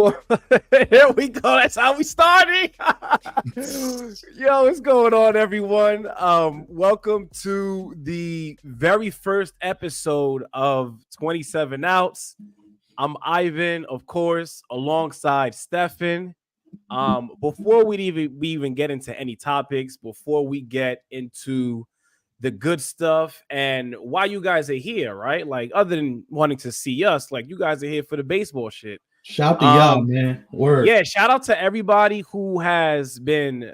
before. Here we go. That's how we started. Yo, what's going on, everyone? Welcome to the very first episode of 27 Outs. I'm Ivan, of course, alongside Stefan. Before we even get into any topics, before we get into the good stuff and why you guys are here, right? Like, other than wanting to see us, like, you guys are here for the baseball shit. Shout to y'all, man. Word. Yeah, shout out to everybody who has been,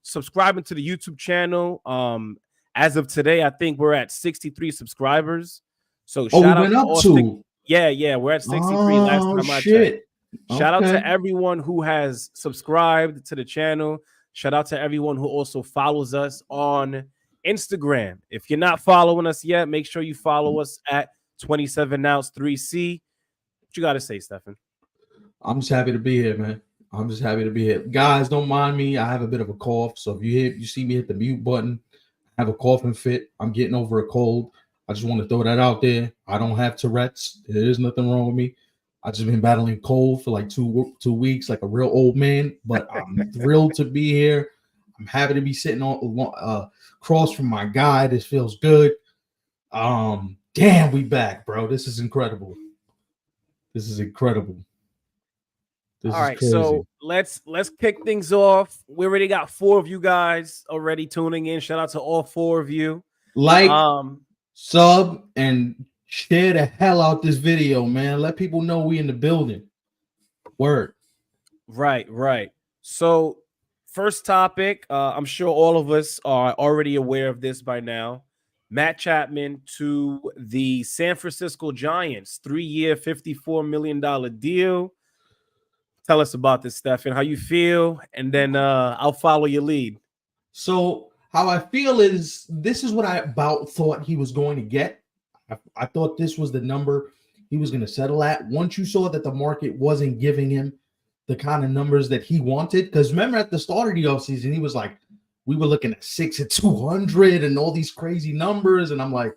subscribing to the YouTube channel. As of today, I think we're at 63 subscribers. So shout out to we're at 63 last time I checked. Shout out to everyone who has subscribed to the channel. Shout out to everyone who also follows us on Instagram. If you're not following us yet, make sure you follow us at 27 Outs 3C. What you got to say, Stefan? I'm just happy to be here, man. I'm just happy to be here. Guys, don't mind me. I have a bit of a cough. So if you see me hit the mute button, I have a coughing fit. I'm getting over a cold. I just want to throw that out there. I don't have Tourette's. There is nothing wrong with me. I've just been battling cold for like two weeks, like a real old man. But I'm thrilled to be here. I'm happy to be sitting on across from my guy. This feels good. Damn, we back, bro. This is incredible. This is incredible. All right, so let's kick things off. We already got 4 of you guys already tuning in. Shout out to all 4 of you. Like, sub, and share the hell out this video, man. Let people know we in the building. Word. Right. So, first topic, I'm sure all of us are already aware of this by now. Matt Chapman to the San Francisco Giants, 3-year, $54 million deal. Tell us about this, Stefan. How you feel? And then I'll follow your lead. So how I feel is this is what I about thought he was going to get. I thought this was the number he was going to settle at. Once you saw that the market wasn't giving him the kind of numbers that he wanted, because remember at the start of the offseason, he was like, we were looking at 6 at 200 and all these crazy numbers. And I'm like,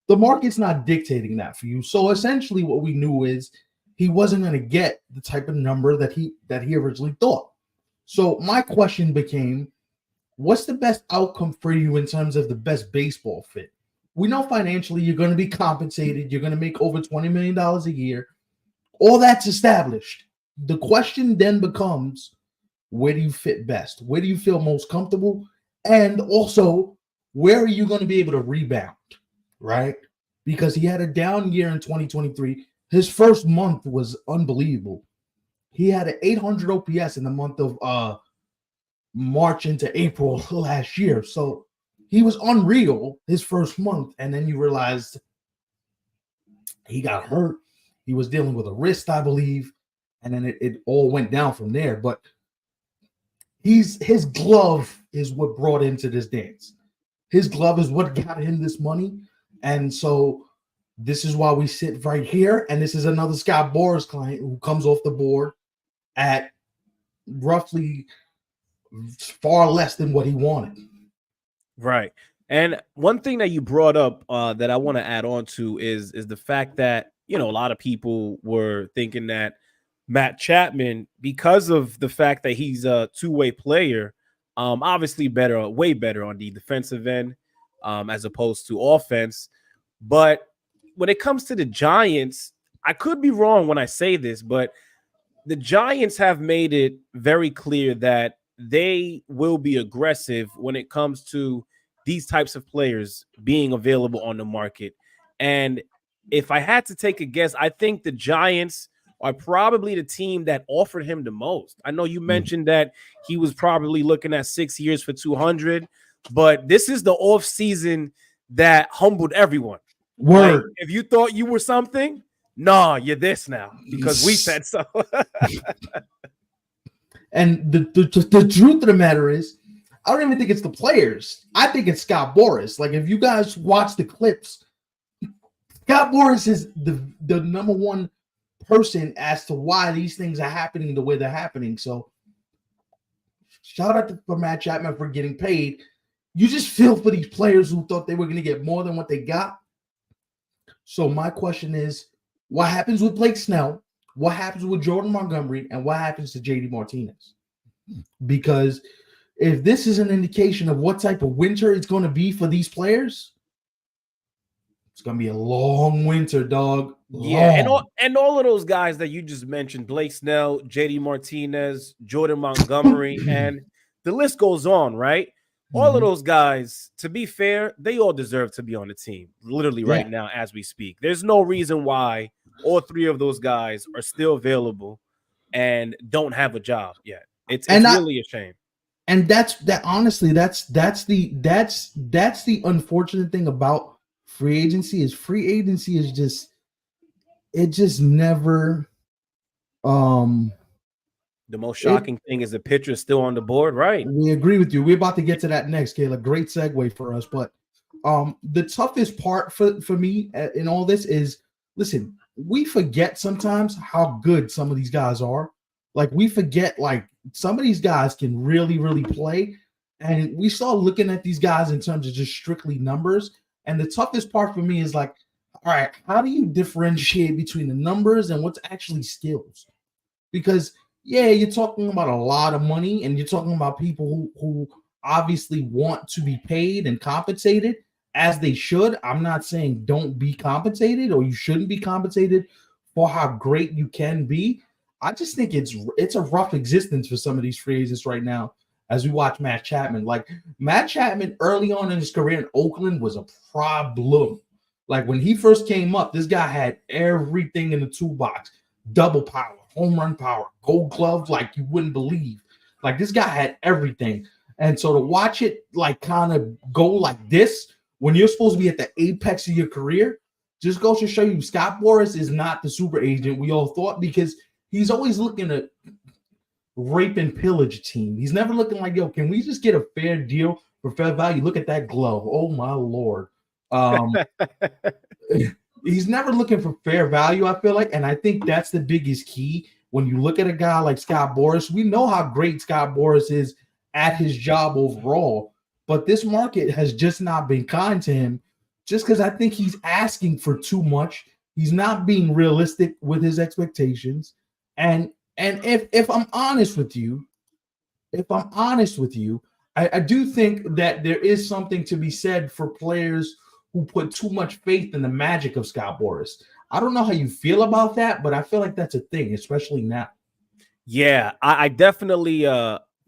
the market's not dictating that for you. So essentially what we knew is he wasn't going to get the type of number that he originally thought. So my question became, what's the best outcome for you in terms of the best baseball fit? We know financially you're going to be compensated. You're going to make over $20 million a year. All that's established. The question then becomes, where do you fit best? Where do you feel most comfortable? And also, where are you going to be able to rebound, right? Because he had a down year in 2023. His first month was unbelievable. He had an 800 OPS in the month of March into April last year. So he was unreal his first month. And then you realized he got hurt. He was dealing with a wrist, I believe. And then it all went down from there. But his glove is what brought into this dance. His glove is what got him this money. And so this is why we sit right here. And this is another Scott Boras client who comes off the board at roughly far less than what he wanted. Right. And one thing that you brought up that I want to add on to is the fact that, a lot of people were thinking that Matt Chapman, because of the fact that he's a two-way player, obviously way better on the defensive end as opposed to offense. But when it comes to the Giants, I could be wrong when I say this, but the Giants have made it very clear that they will be aggressive when it comes to these types of players being available on the market. And if I had to take a guess, I think the Giants are probably the team that offered him the most. I know you mentioned that he was probably looking at 6 years for 200, but this is the off season that humbled everyone. Word. Like, if you thought you were something, nah, you're this now because we said so. And the truth of the matter is, I don't even think it's the players. I think it's Scott Boras. Like, if you guys watch the clips, Scott Boras is the number one person as to why these things are happening the way they're happening. So shout out for Matt Chapman for getting paid. You just feel for these players who thought they were going to get more than what they got. So my question is, what happens with Blake Snell? what happens with Jordan Montgomery and what happens to JD Martinez. Because if this is an indication of what type of winter it's going to be for these players, it's going to be a long winter, dog. Long. Yeah, and all of those guys that you just mentioned, Blake Snell, JD Martinez, Jordan Montgomery, and the list goes on, right? All of those guys, to be fair, they all deserve to be on the team, literally right now as we speak. There's no reason why all three of those guys are still available and don't have a job yet. It's really a shame. And honestly, that's the unfortunate thing about free agency is it just never the most shocking thing is the pitcher is still on the board, right? We agree with you. We're about to get to that next, Kayla. Great segue for us. But the toughest part for me in all this is, listen, we forget sometimes how good some of these guys are. Like, we forget, like, some of these guys can really, really play. And we start looking at these guys in terms of just strictly numbers. And the toughest part for me is, like, all right, how do you differentiate between the numbers and what's actually skills? Because, yeah, you're talking about a lot of money, and you're talking about people who obviously want to be paid and compensated as they should. I'm not saying don't be compensated or you shouldn't be compensated for how great you can be. I just think it's a rough existence for some of these free agents right now as we watch Matt Chapman. Like, Matt Chapman early on in his career in Oakland was a problem. Like, when he first came up, this guy had everything in the toolbox. Double power, home run power, gold glove like you wouldn't believe. Like, this guy had everything. And so to watch it, like, kind of go like this when you're supposed to be at the apex of your career just goes to show you Scott Boras is not the super agent we all thought, because he's always looking to rape and pillage a team. He's never looking like, yo, can we just get a fair deal for fair value? Look at that glove. Oh, my Lord. He's never looking for fair value, I feel like. And I think that's the biggest key. When you look at a guy like Scott Boras, we know how great Scott Boras is at his job overall. But this market has just not been kind to him, just because I think he's asking for too much. He's not being realistic with his expectations. And if I'm honest with you, I do think that there is something to be said for players who put too much faith in the magic of Scott Boras. I don't know how you feel about that, but I feel like that's a thing, especially now. Yeah, I definitely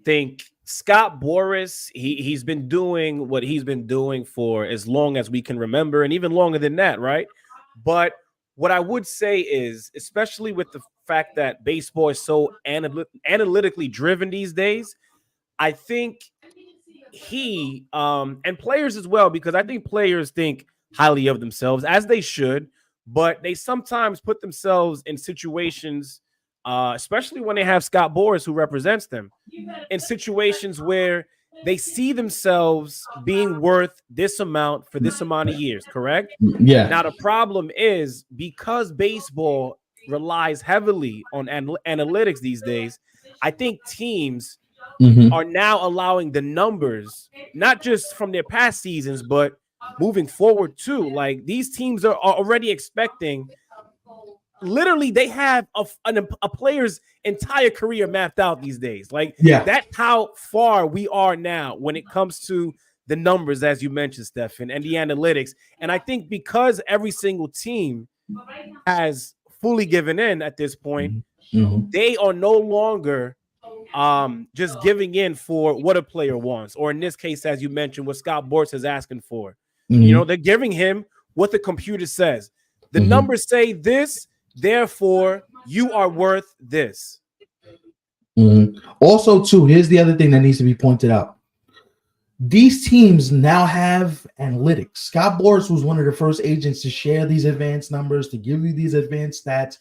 think Scott Boras, he's been doing what he's been doing for as long as we can remember, and even longer than that, right? But what I would say is, especially with the fact that baseball is so analytically driven these days, I think he and players as well, because I think players think highly of themselves, as they should, but they sometimes put themselves in situations, especially when they have Scott Boras who represents them, in situations where they see themselves being worth this amount for this amount of years, correct? Yeah. Now, the problem is, because baseball relies heavily on analytics these days, I think teams are now allowing the numbers, not just from their past seasons, but moving forward too. Like, these teams are already expecting, literally, they have a player's entire career mapped out these days. Like, that's how far we are now when it comes to the numbers, as you mentioned, Stefan, and the analytics. And I think because every single team has fully given in at this point, they are no longer just giving in for what a player wants, or in this case, as you mentioned, what Scott Boras is asking for. You know, they're giving him what the computer says. The numbers say this, therefore you are worth this. Also, too, here's the other thing that needs to be pointed out. These teams now have analytics. Scott Boras was one of the first agents to share these advanced numbers, to give you these advanced stats,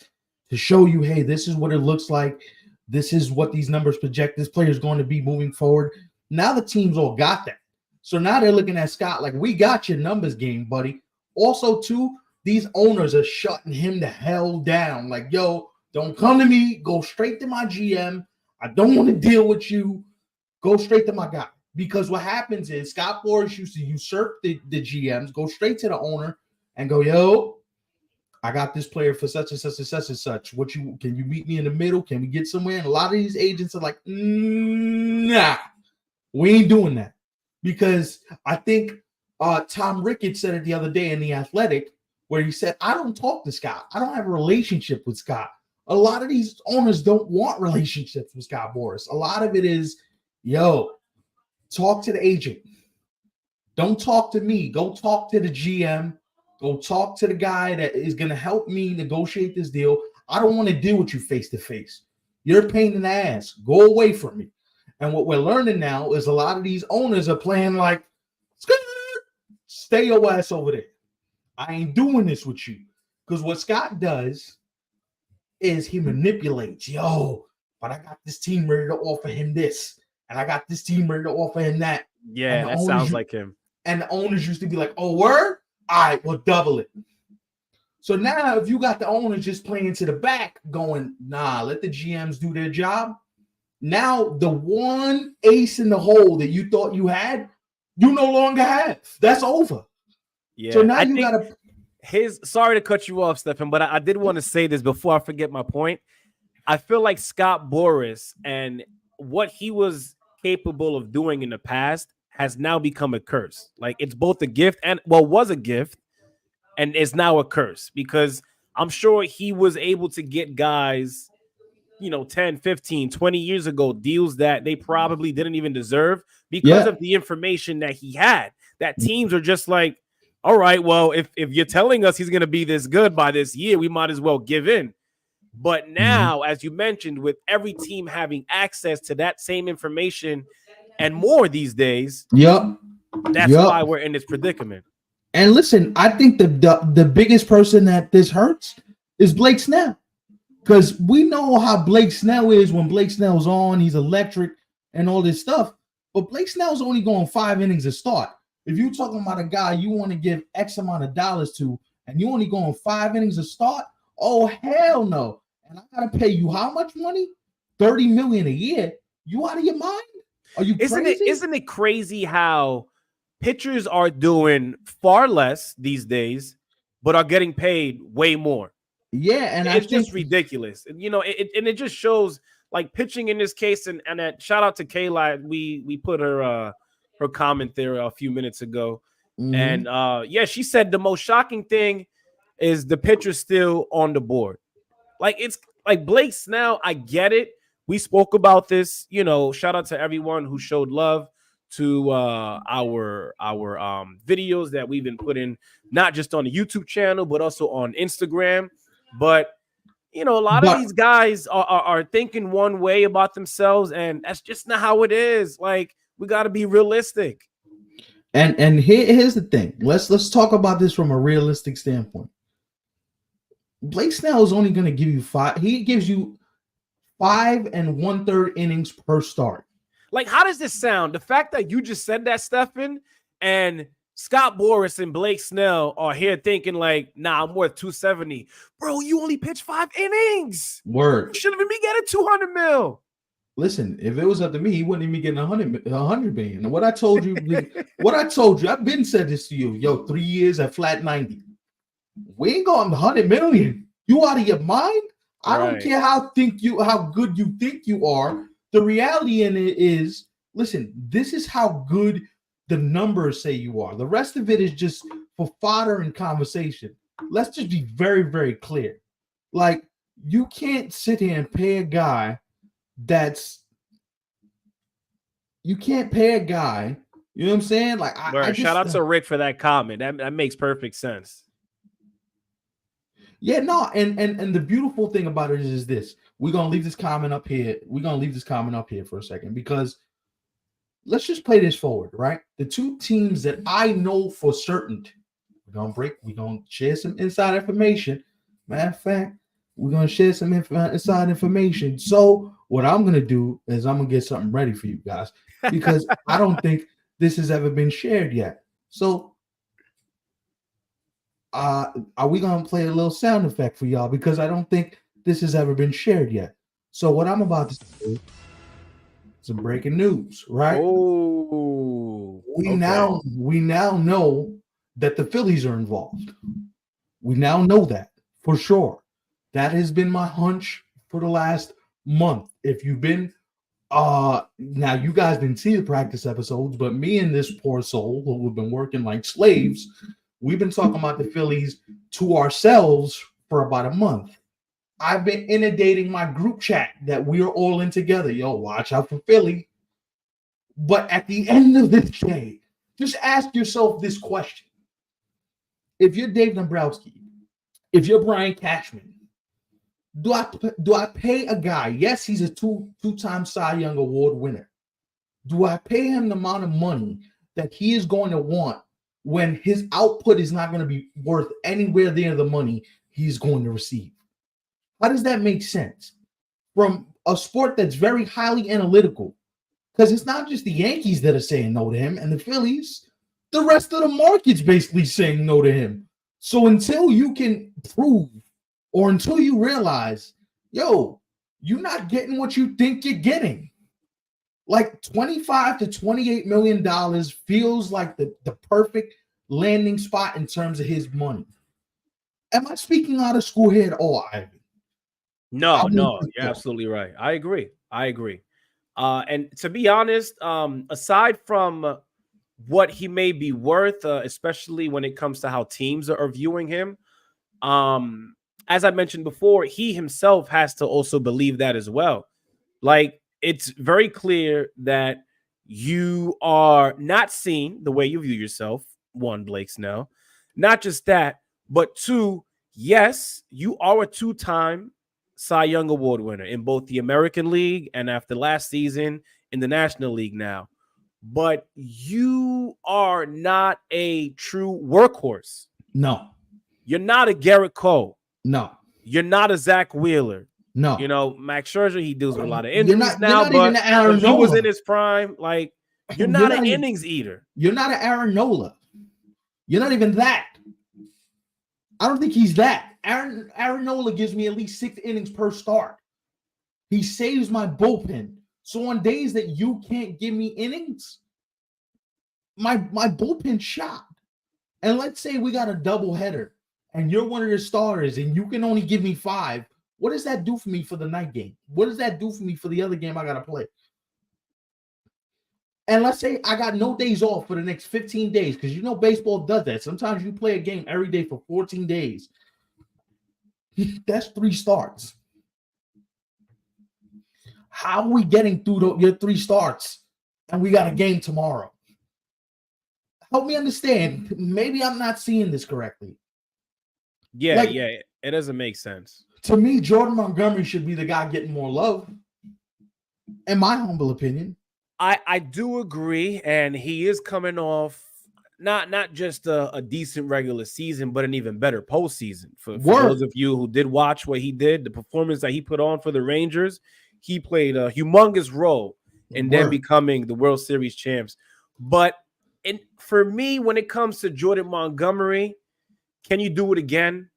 to show you, hey, this is what it looks like. This is what these numbers project this player is going to be moving forward. Now the teams all got that. So now they're looking at Scott like, we got your numbers game, buddy. Also, too, these owners are shutting him the hell down. Like, yo, don't come to me. Go straight to my GM. I don't want to deal with you. Go straight to my guy. Because what happens is Scott Boras used to usurp the GMs, go straight to the owner and go, yo, I got this player for such and such and such and such. Can you meet me in the middle? Can we get somewhere? And a lot of these agents are like, nah, we ain't doing that. Because I think Tom Ricketts said it the other day in The Athletic, where he said, I don't talk to Scott. I don't have a relationship with Scott. A lot of these owners don't want relationships with Scott Boras. A lot of it is, talk to the agent. Don't talk to me. Go talk to the GM. Go talk to the guy that is going to help me negotiate this deal. I don't want to deal with you face to face. You're a pain in the ass. Go away from me. And what we're learning now is a lot of these owners are playing like, stay your ass over there. I ain't doing this with you. Because what Scott does is he manipulates. But I got this team ready to offer him this. And I got this team ready to offer him that. Yeah, that sounds like him. And the owners used to be like, oh, word? All right, we'll double it. So now if you got the owners just playing to the back going, nah, let the GMs do their job. Now the one ace in the hole that you thought you had, you no longer have. That's over. Yeah. So now you got to. Sorry to cut you off, Stephen, but I did want to say this before I forget my point. I feel like Scott Boras and what he was capable of doing in the past has now become a curse. Like it's both a gift and was a gift and is now a curse because I'm sure he was able to get guys, 10, 15, 20 years ago, deals that they probably didn't even deserve because of the information that he had. That teams are just like, all right, well, if you're telling us he's going to be this good by this year, we might as well give in. But now, as you mentioned, with every team having access to that same information and more these days, that's why we're in this predicament. And listen, I think the biggest person that this hurts is Blake Snell. Because we know how Blake Snell is when Blake Snell's on, he's electric and all this stuff. But Blake Snell's only going 5 innings a start. If you're talking about a guy you want to give X amount of dollars to, and you only going 5 innings a start, oh, hell no. And I got to pay you how much money? $30 million a year. You out of your mind? Are you crazy? Isn't it crazy how pitchers are doing far less these days, but are getting paid way more? Yeah, and it's just ridiculous. And it just shows like pitching in this case. And that shout out to Kayla. We put her comment there a few minutes ago. And she said the most shocking thing is the pitcher still on the board. Like it's like Blake Snell, I get it. We spoke about this, shout out to everyone who showed love to our videos that we've been putting, not just on the YouTube channel, but also on Instagram. But, a lot of these guys are thinking one way about themselves, and that's just not how it is. Like, we got to be realistic. And here's the thing. Let's talk about this from a realistic standpoint. Blake Snell is only going to give you 5. He gives you 5 1/3 innings per start. Like, how does this sound? The fact that you just said that, Stephen, and Scott Boras and Blake Snell are here thinking like, nah, I'm worth 270. Bro, you only pitched 5 innings. Word. You shouldn't even be getting 200 mil. Listen, if it was up to me, he wouldn't even be getting 100 million. And what I told you, I've been said this to you. 3 years at flat 90. We ain't going 100 million. You out of your mind? I don't care how good you think you are. The reality in it is, listen, this is how good the numbers say you are. The rest of it is just for fodder and conversation. Let's just be very, very clear. Like, you can't sit here and pay a guy you can't pay a guy, you know what I'm saying? Like, shout out to Rick for that comment. That makes perfect sense. Yeah, no, and the beautiful thing about it is this. We're gonna leave this comment up here. For a second, because let's just play this forward, right? The two teams that I know for certain, we're gonna share some inside information. Matter of fact, we're gonna share some inside information. So what I'm gonna do is I'm gonna get something ready for you guys, because I don't think this has ever been shared yet. So are we gonna play a little sound effect for y'all, because I don't think this has ever been shared yet. So what I'm about to do, some breaking news, right? Oh, we now know that the Phillies are involved. We now know that for sure. That has been my hunch for the last month. If you've been now you guys didn't see the practice episodes, but me and this poor soul who have been working like slaves, we've been talking about the Phillies to ourselves for about a month. I've been inundating my group chat that we're all in together. Yo, watch out for Philly. But at the end of this day, just ask yourself this question. If you're Dave Dombrowski, if you're Brian Cashman, do I pay a guy? Yes, he's a two-time Cy Young Award winner. Do I pay him the amount of money that he is going to want when his output is not going to be worth anywhere near the money he's going to receive? How does that make sense? From a sport that's very highly analytical, because it's not just the Yankees that are saying no to him and the Phillies, the rest of the market's basically saying no to him. So until you can prove or until you realize, yo, you're not getting what you think you're getting. Like $25 to $28 million feels like the perfect landing spot in terms of his money. Am I speaking out of school here at all, Ivan? No, you're absolutely right. I agree. And to be honest, aside from what he may be worth, especially when it comes to how teams are viewing him, as I mentioned before, he himself has to also believe that as well. Like, it's very clear that you are not seen the way you view yourself. One, Blake Snell. Not just that, but two, yes, you are a two-time Cy Young Award winner in both the American League and after last season in the National League now. But you are not a true workhorse. No. You're not a Garrett Cole. No. You're not a Zach Wheeler. No. You know, Max Scherzer, he deals with a lot of injuries now, but when he was in his prime, like, you're not an innings eater. You're not an Aaron Nola. You're not even that. I don't think he's that. Aaron Nola gives me at least 6 innings per start. He saves my bullpen. So on days that you can't give me innings, my bullpen shot. And let's say we got a doubleheader and you're one of the starters and you can only give me 5. What does that do for me for the night game? What does that do for me for the other game I got to play? And let's say I got no days off for the next 15 days, because you know baseball does that. Sometimes you play a game every day for 14 days. That's 3 starts. How are we getting through your 3 starts and we got a game tomorrow? Help me understand. Maybe I'm not seeing this correctly. Yeah, it doesn't make sense. To me, Jordan Montgomery should be the guy getting more love, in my humble opinion. I do agree, and he is coming off not just a decent regular season, but an even better postseason. For those of you who did watch what he did, the performance that he put on for the Rangers, he played a humongous role in them becoming the World Series champs. But for me, when it comes to Jordan Montgomery, can you do it again?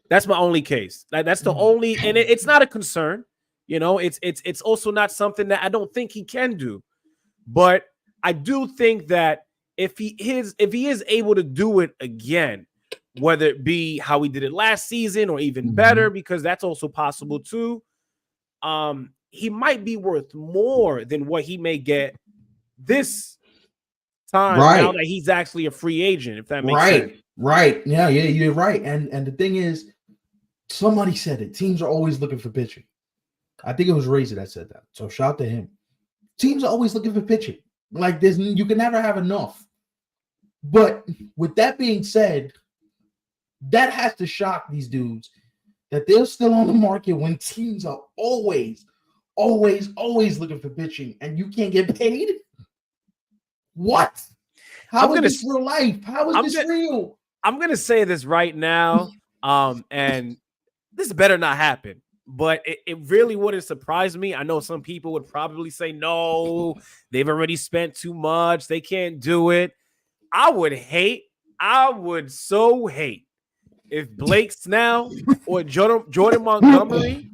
That's my only case. That's the only, and it's not a concern. You know, it's also not something that I don't think he can do. But I do think that if he is able to do it again, whether it be how he did it last season or even better, because that's also possible too, he might be worth more than what he may get this time now that he's actually a free agent, if that makes sense. Right. Yeah, you're right. And the thing is, somebody said it. Teams are always looking for pitching. I think it was Razor that said that. So shout out to him. Teams are always looking for pitching. Like, you can never have enough. But with that being said, that has to shock these dudes that they're still on the market when teams are always looking for pitching and you can't get paid. What? How is this real life? How is this real? I'm gonna say this right now, and this better not happen. But it really wouldn't surprise me. I know some people would probably say, no, they've already spent too much. They can't do it. I would so hate if Blake Snell or Jordan Montgomery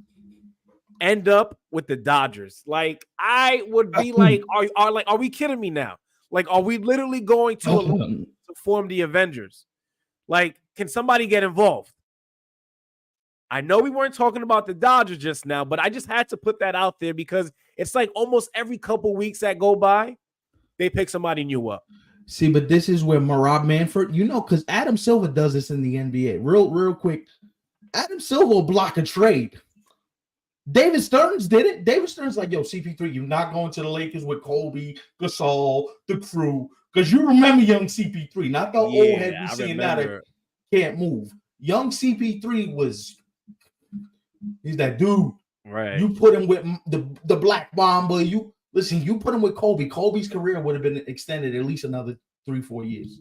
end up with the Dodgers. Like, I would be like, are we kidding me now? Like, are we literally going to form the Avengers? Like, can somebody get involved? I know we weren't talking about the Dodgers just now, but I just had to put that out there because it's like almost every couple weeks that go by, they pick somebody new up. See, but this is where Rob Manfred, because Adam Silver does this in the NBA. Real quick. Adam Silver will block a trade. David Stearns did it. David Stearns like, yo, CP3, you're not going to the Lakers with Kobe, Gasol, the crew. Because you remember young CP3, not the old head we seeing now that can't move. Young CP3 he's that dude. Right. You put him with the Black Mamba. You put him with Kobe. Kobe's career would have been extended at least another 3-4 years.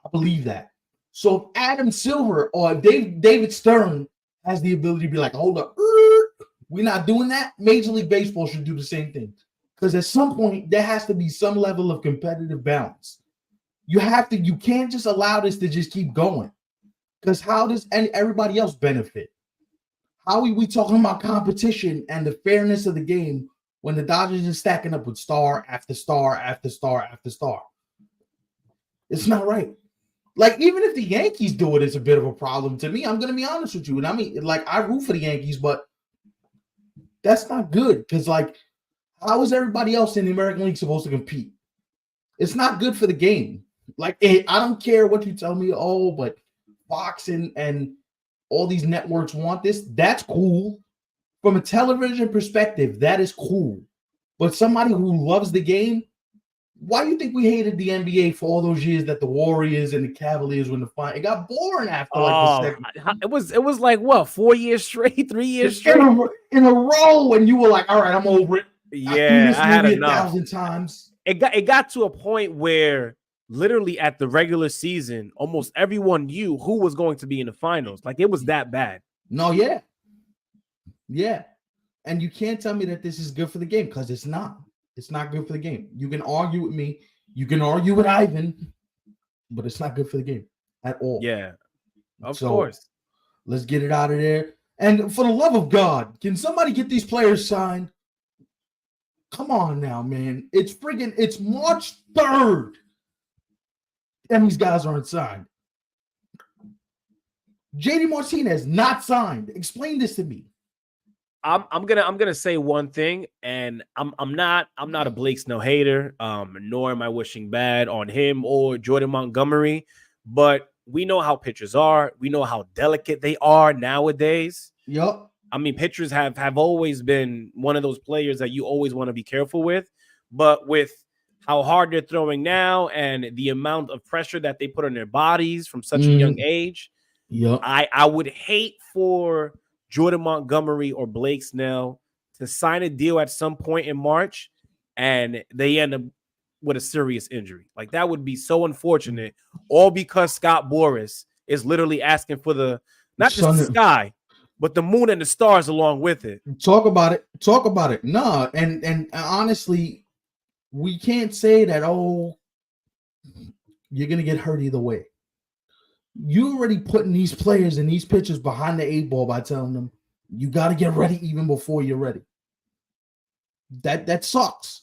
I believe that. So if Adam Silver or David Stern has the ability to be like, hold up, we're not doing that, Major League Baseball should do the same thing. Because at some point, there has to be some level of competitive balance. You can't just allow this to just keep going. Because how does everybody else benefit? How are we talking about competition and the fairness of the game when the Dodgers are stacking up with star after star after star after star? It's not right. Like, even if the Yankees do it, it's a bit of a problem to me. I'm going to be honest with you. And I mean, like, I root for the Yankees, but that's not good. Because, like, how is everybody else in the American League supposed to compete? It's not good for the game. Like, I don't care what you tell me, but Fox and all these networks want this. That's cool. From a television perspective, that is cool. But somebody who loves the game, why do you think we hated the NBA for all those years that the Warriors and the Cavaliers were in the final? It got boring after the second. It was like what, 4 years straight, 3 years straight in a row, and you were like, all right, I'm over it. Yeah, I had enough. 1,000 times. It got to a point where literally at the regular season, almost everyone knew who was going to be in the finals. Like, it was that bad. No, yeah. Yeah. And you can't tell me that this is good for the game, because it's not. It's not good for the game. You can argue with me. You can argue with Ivan, but it's not good for the game at all. Yeah, of course. Let's get it out of there. And for the love of God, can somebody get these players signed? Come on now, man. It's March 3rd. And these guys aren't signed. JD Martinez not signed. Explain this to me. I'm gonna say one thing, and I'm not a Blake Snell hater, nor am I wishing bad on him or Jordan Montgomery, but we know how pitchers are. We know how delicate they are nowadays. Yep. I mean, pitchers have always been one of those players that you always want to be careful with, but with how hard they're throwing now and the amount of pressure that they put on their bodies from such a young age, yep. I would hate for Jordan Montgomery or Blake Snell to sign a deal at some point in March and they end up with a serious injury. Like, that would be so unfortunate, all because Scott Boras is literally asking for not just the sky, but the moon and the stars along with it. Talk about it. No, and honestly, we can't say that, you're going to get hurt either way. You already putting these players and these pitchers behind the 8 ball by telling them you got to get ready even before you're ready. That sucks.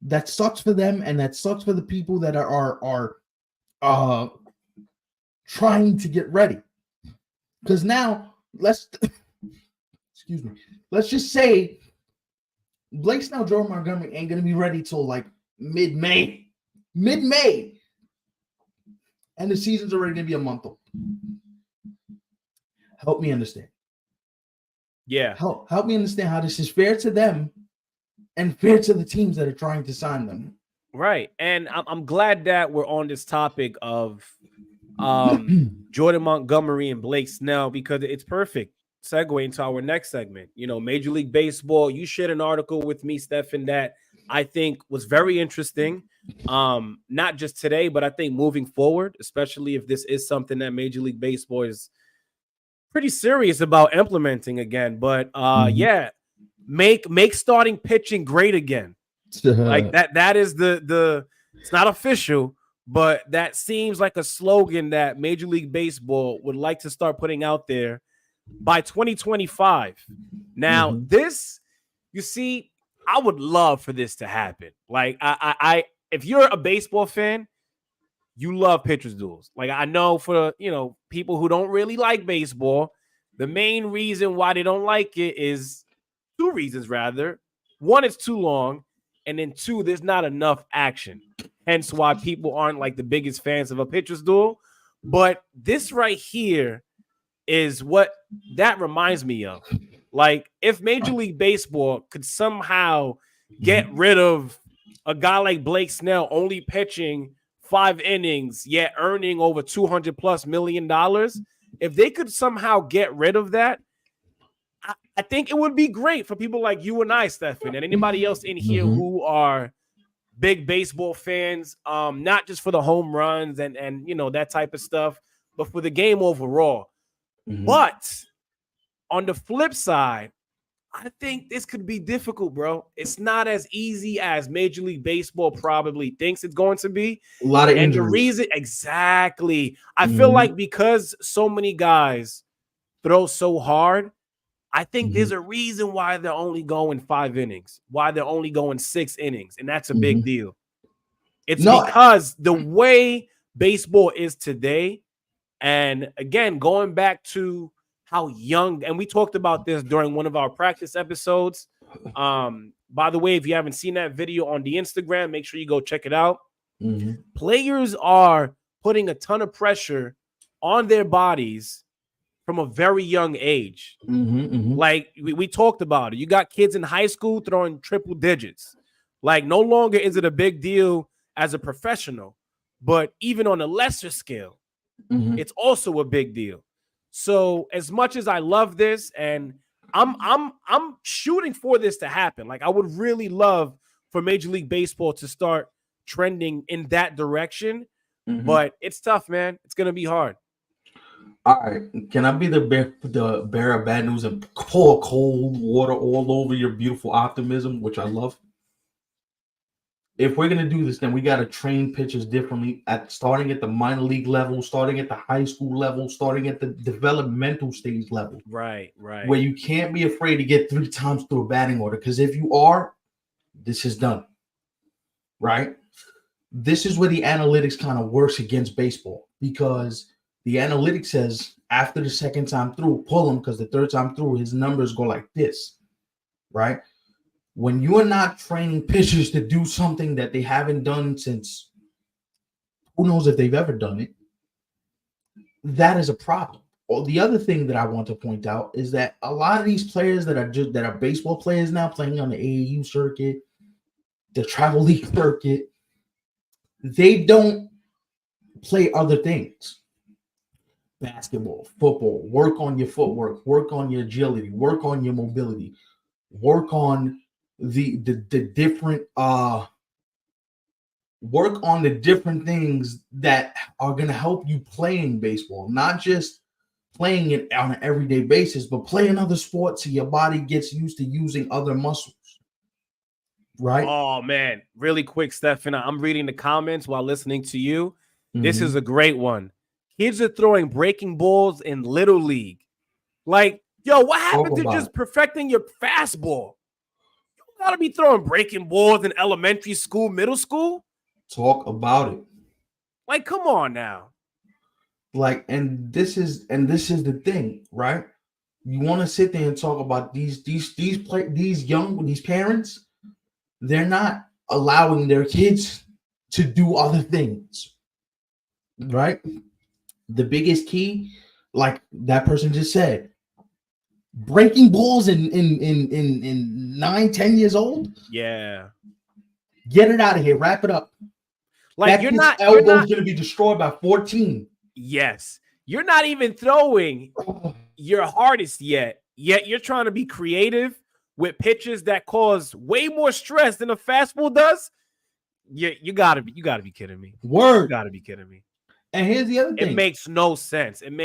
That sucks for them, and that sucks for the people that are trying to get ready. Because now excuse me. Let's just say Blake Snell, Jordan Montgomery ain't gonna be ready till like mid-May. And the season's already going to be a month old. Help me understand. Yeah. Help me understand how this is fair to them and fair to the teams that are trying to sign them. Right. And I'm glad that we're on this topic of Jordan Montgomery and Blake Snell, because it's perfect segue into our next segment. You know, Major League Baseball, you shared an article with me, Stephen, that I think was very interesting. Not just today, but I think moving forward, especially if this is something that Major League Baseball is pretty serious about implementing again. But yeah, make starting pitching great again. Like that is the it's not official, but that seems like a slogan that Major League Baseball would like to start putting out there by 2025. Now, this, you see, I would love for this to happen. Like, I if you're a baseball fan, you love pitchers duels. Like, I know for, people who don't really like baseball, The main reason why they don't like it is two reasons, rather. One, it's too long, and then two, there's not enough action. Hence why people aren't like the biggest fans of a pitcher's duel. But this right here is what that reminds me of. Like, if Major League Baseball could somehow get rid of a guy like Blake Snell only pitching 5 innings, yet earning over $200+ million, if they could somehow get rid of that, I think it would be great for people like you and I, Stefan, and anybody else in here who are big baseball fans, not just for the home runs and that type of stuff, but for the game overall. But on the flip side, I think this could be difficult, bro. It's not as easy as Major League Baseball probably thinks it's going to be. A lot of and injuries. The reason, exactly. I feel like because so many guys throw so hard, I think there's a reason why they're only going 5 innings, why they're only going 6 innings, and that's a big deal. It's because the way baseball is today, and again, going back to how young, and we talked about this during one of our practice episodes. By the way, if you haven't seen that video on the Instagram, make sure you go check it out. Players are putting a ton of pressure on their bodies from a very young age. Like we talked about it. You got kids in high school throwing triple digits. Like, no longer is it a big deal as a professional, but even on a lesser scale, it's also a big deal. So as much as I love this, and I'm shooting for this to happen, like I would really love for Major League Baseball to start trending in that direction, but it's tough, man. It's gonna be hard. All right, can I be the bearer of bad news and pour cold water all over your beautiful optimism, which I love? If we're gonna do this, then we gotta train pitchers differently, starting at the minor league level, starting at the high school level, starting at the developmental stage level. Right. Where you can't be afraid to get 3 times through a batting order, because if you are, this is done. Right? This is where the analytics kind of works against baseball, because the analytics says after the second time through, pull him, because the third time through, his numbers go like this. Right? When you are not training pitchers to do something that they haven't done since, who knows if they've ever done it, that is a problem. Well, the other thing that I want to point out is that a lot of these players that are baseball players now, playing on the AAU circuit, the travel league circuit, they don't play other things. Basketball, football, work on your footwork, work on your agility, work on your mobility, work on the different work on the different things that are going to help you playing baseball, not just playing it on an everyday basis, but playing other sports so your body gets used to using other muscles. Right? Oh man, really quick, Stefan. I'm reading the comments while listening to you. This is a great one. Kids are throwing breaking balls in Little League. Like, yo, what happened to just perfecting your fastball? You gotta be throwing breaking balls in elementary school, middle school. Talk about it. Like, come on now. Like, and this is the thing, right? You want to sit there and talk about these parents. They're not allowing their kids to do other things, right? The biggest key, like that person just said, breaking balls in 9-10 years old. Yeah, get it out of here. Wrap it up. Like, that elbow's gonna be destroyed by 14. Yes, you're not even throwing your hardest yet you're trying to be creative with pitches that cause way more stress than a fastball does. You gotta be kidding me. Word. You gotta be kidding me. And here's the other thing. It makes no sense. And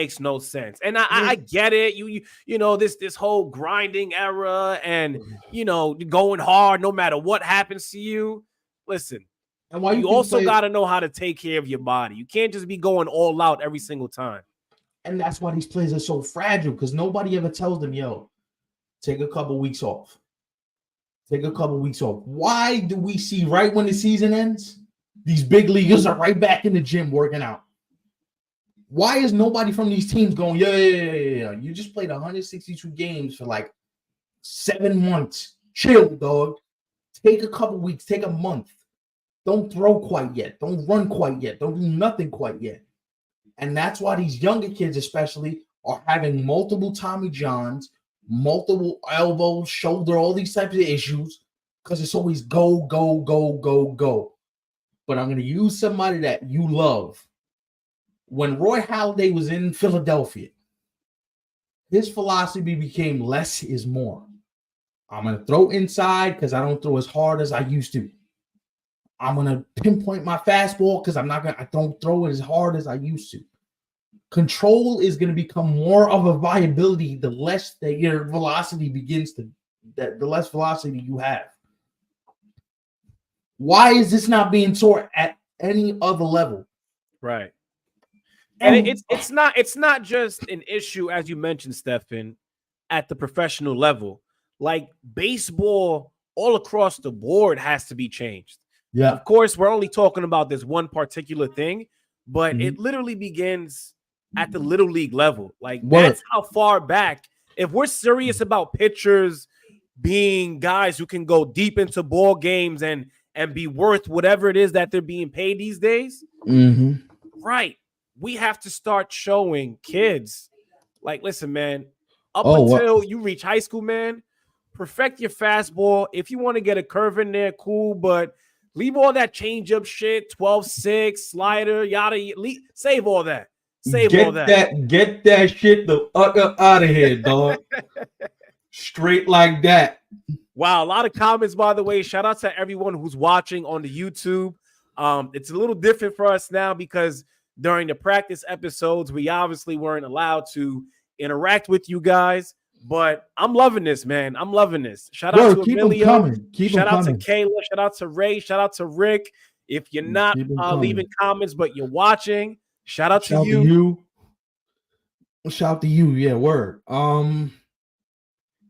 I get it. You know, this whole grinding era and, going hard no matter what happens to you. Listen, and why you also got to know how to take care of your body. You can't just be going all out every single time. And that's why these players are so fragile, because nobody ever tells them, yo, take a couple weeks off. Take a couple weeks off. Why do we see right when the season ends, these big leaguers are right back in the gym working out? Why is nobody from these teams going, yeah. You just played 162 games for like 7 months. Chill, dog. Take a couple weeks. Take a month. Don't throw quite yet. Don't run quite yet. Don't do nothing quite yet. And that's why these younger kids especially are having multiple Tommy Johns, multiple elbow, shoulder, all these types of issues because it's always go, go, go, go, go. But I'm going to use somebody that you love. When Roy Halladay was in Philadelphia, his philosophy became less is more. I'm going to throw inside because I don't throw as hard as I used to. I'm going to pinpoint my fastball because I don't throw it as hard as I used to. Control is going to become more of a viability the less that your velocity the less velocity you have. Why is this not being taught at any other level? Right. And it's not just an issue, as you mentioned, Stefan, at the professional level. Like baseball all across the board has to be changed. Yeah. Of course, we're only talking about this one particular thing, but it literally begins at the little league level. Like that's how far back. If we're serious about pitchers being guys who can go deep into ball games and be worth whatever it is that they're being paid these days, right? We have to start showing kids, like, listen, man, until you reach high school, man, perfect your fastball. If you want to get a curve in there, cool, but leave all that changeup shit, 12-6, slider, yada, save all that. Get that shit the fuck up out of here, dog. Straight like that. Wow, a lot of comments, by the way. Shout out to everyone who's watching on the YouTube. It's a little different for us now because during the practice episodes, we obviously weren't allowed to interact with you guys. But I'm loving this, man. I'm loving this. Shout out to Emilio. Shout out to Kayla. Shout out to Ray. Shout out to Rick. If you're not leaving comments, but you're watching, shout out to you. Shout out to you. Yeah, word.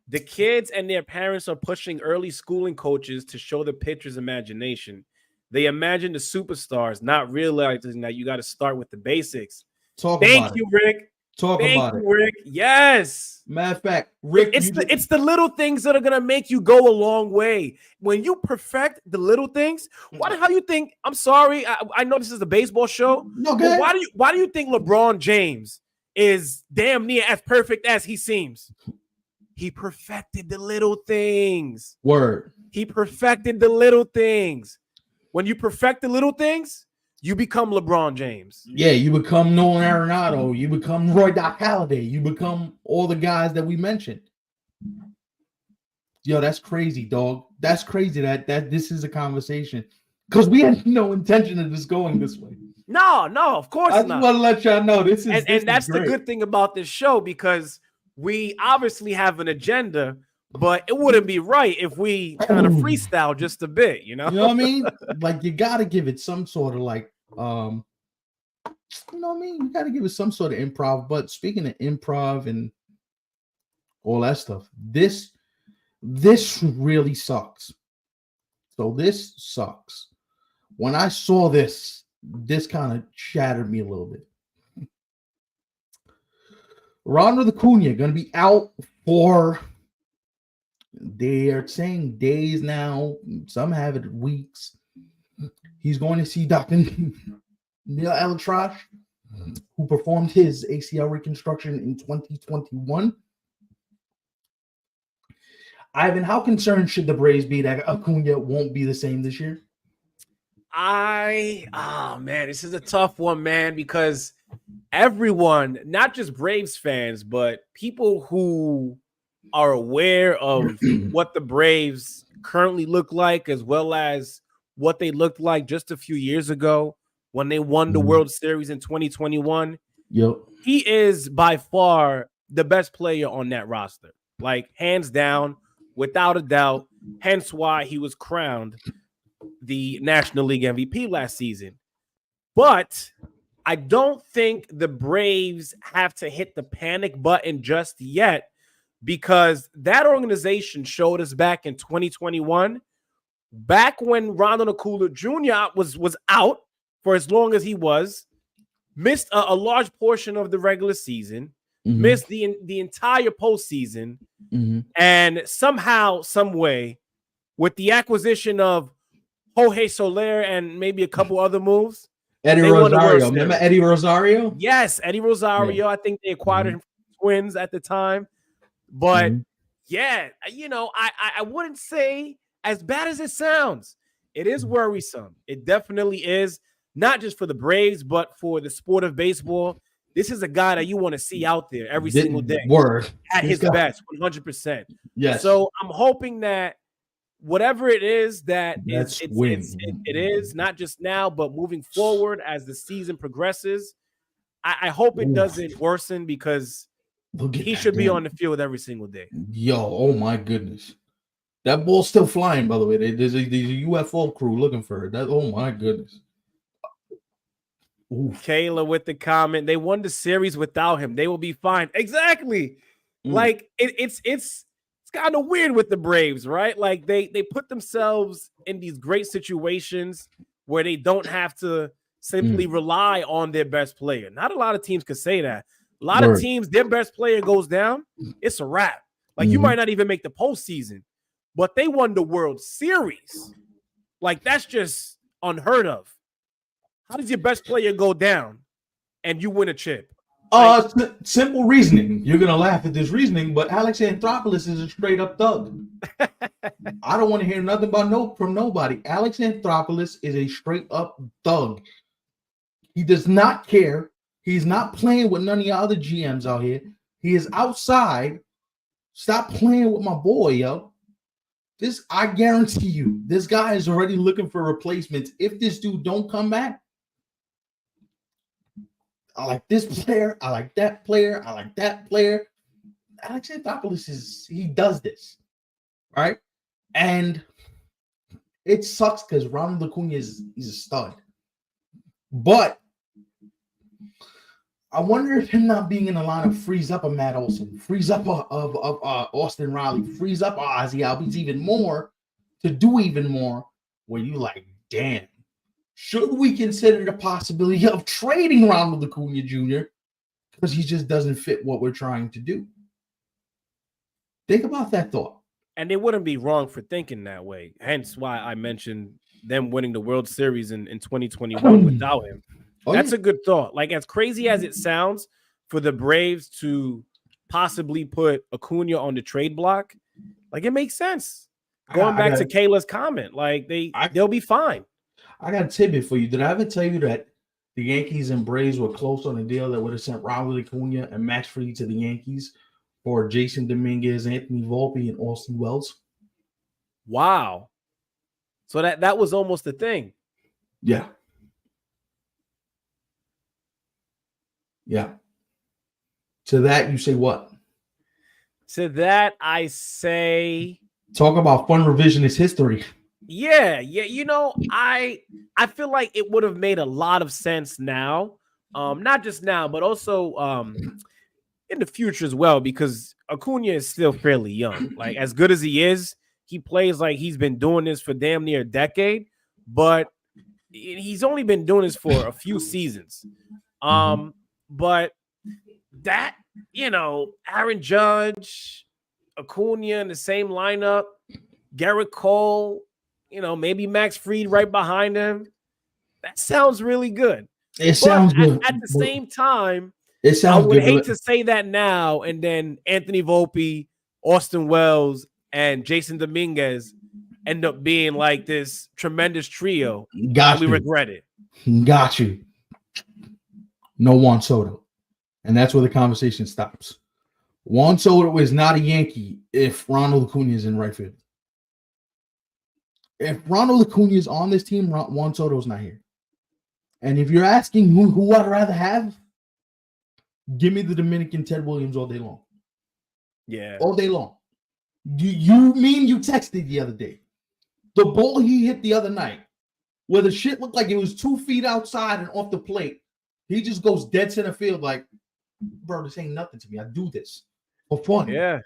The kids and their parents are pushing early schooling coaches to show the pitcher's imagination. They imagine the superstars, not realizing that you got to start with the basics. Thank you, Rick. Thank you, Rick. Yes. Matter of fact, Rick, it's the little things that are gonna make you go a long way. When you perfect the little things, why the hell you think? I'm sorry, I know this is a baseball show. No, but why do you think LeBron James is damn near as perfect as he seems? He perfected the little things. Word. He perfected the little things. When you perfect the little things, you become LeBron James. Yeah, you become Nolan Arenado. You become Roy Doc Halladay. You become all the guys that we mentioned. Yo, that's crazy, dog. That's crazy that this is a conversation. Because we had no intention of this going this way. No, of course not. I just want to let y'all know this is and that's the good thing about this show, because we obviously have an agenda, but it wouldn't be right if we kind of freestyle just a bit, you know? You know what I mean? Like, you got to give it some sort of like, you know what I mean? You got to give it some sort of improv. But speaking of improv and all that stuff, this really sucks. So this sucks. When I saw this kind of shattered me a little bit. Ronald Acuna going to be out for, they're saying days now. Some have it weeks. He's going to see Dr. Neil Elatrash, who performed his ACL reconstruction in 2021. Ivan, how concerned should the Braves be that Acuna won't be the same this year? Man, this is a tough one, man, because everyone, not just Braves fans, but people who are aware of what the Braves currently look like, as well as what they looked like just a few years ago when they won the World Series in 2021. Yep. He is by far the best player on that roster, like hands down, without a doubt. Hence why he was crowned the National League MVP last season. But I don't think the Braves have to hit the panic button just yet, because that organization showed us back in 2021, back when Ronald Acuna Jr. was out for as long as he was, missed a large portion of the regular season, missed the entire postseason, and somehow, some way, with the acquisition of Jorge Soler and maybe a couple other moves, Eddie Rosario. Remember Eddie Rosario? Yes, Eddie Rosario. Yeah. I think they acquired him from the Twins at the time. But yeah, you know, I wouldn't say as bad as it sounds. It is worrisome. It definitely is, not just for the Braves, but for the sport of baseball. This is a guy that you want to see out there every single day. At his best, 100%. Yes. So I'm hoping that whatever it is that it is, not just now, but moving forward as the season progresses, I hope it doesn't worsen, because he should be on the field every single day. Yo, oh my goodness. That ball's still flying, by the way. There's a UFO crew looking for it. Oh my goodness. Oof. Kayla with the comment, they won the series without him. They will be fine. Exactly. Like it's kind of weird with the Braves, right? Like they put themselves in these great situations where they don't have to simply rely on their best player. Not a lot of teams could say that. A lot of teams, their best player goes down, it's a wrap. Like you might not even make the postseason, but they won the World Series. Like that's just unheard of. How does your best player go down and you win a chip? Like, simple reasoning. You're gonna laugh at this reasoning, but Alex Anthopoulos is a straight up thug. I don't want to hear nothing from nobody. Alex Anthopoulos is a straight up thug. He does not care. He's not playing with none of the other GMs out here. He is outside. Stop playing with my boy, yo. I guarantee you, this guy is already looking for replacements. If this dude don't come back, I like this player. I like that player. I like that player. Alex Anthopoulos he does this, right? And it sucks because Ronald Acuna he's a stud. But I wonder if him not being in the lineup frees up a Matt Olson, frees up of Austin Riley, frees up Ozzy Albies even more to do even more. Where you like, damn. Should we consider the possibility of trading Ronald Acuna Jr. because he just doesn't fit what we're trying to do? Think about that thought. And they wouldn't be wrong for thinking that way. Hence why I mentioned them winning the World Series in 2021 without him. That's a good thought. Like, as crazy as it sounds for the Braves to possibly put Acuna on the trade block, like, it makes sense. Going back to Kayla's comment, like, they'll be fine. I got a tidbit for you. Did I ever tell you that the Yankees and Braves were close on a deal that would have sent Ronald Acuna and Max Fried to the Yankees for Jason Dominguez, Anthony Volpe, and Austin Wells? Wow. So that was almost the thing. Yeah. Yeah. To that, you say what? To that, I say... Talk about fun revisionist history. Yeah. You know, I feel like it would have made a lot of sense now. Not just now, but also in the future as well, because Acuna is still fairly young. Like, as good as he is, he plays like he's been doing this for damn near a decade, but he's only been doing this for a few seasons. But that, you know, Aaron Judge, Acuna in the same lineup, Garrett Cole, you know, maybe Max Fried right behind him. That sounds really good. It sounds good. At the same time, it sounds I would good. hate to say that now and then Anthony Volpe, Austin Wells, and Jason Dominguez end up being like this tremendous trio. Got you. We regret it. Got you. No Juan Soto. And that's where the conversation stops. Juan Soto is not a Yankee if Ronald Acuna is in right field. If Ronald Acuna is on this team, Juan Soto's not here. And if you're asking who I'd rather have, give me the Dominican Ted Williams all day long. Yeah. All day long. You mean you texted the other day? The ball he hit the other night, where the shit looked like it was 2 feet outside and off the plate, he just goes dead center field like, bro, this ain't nothing to me. I do this for fun. Yeah.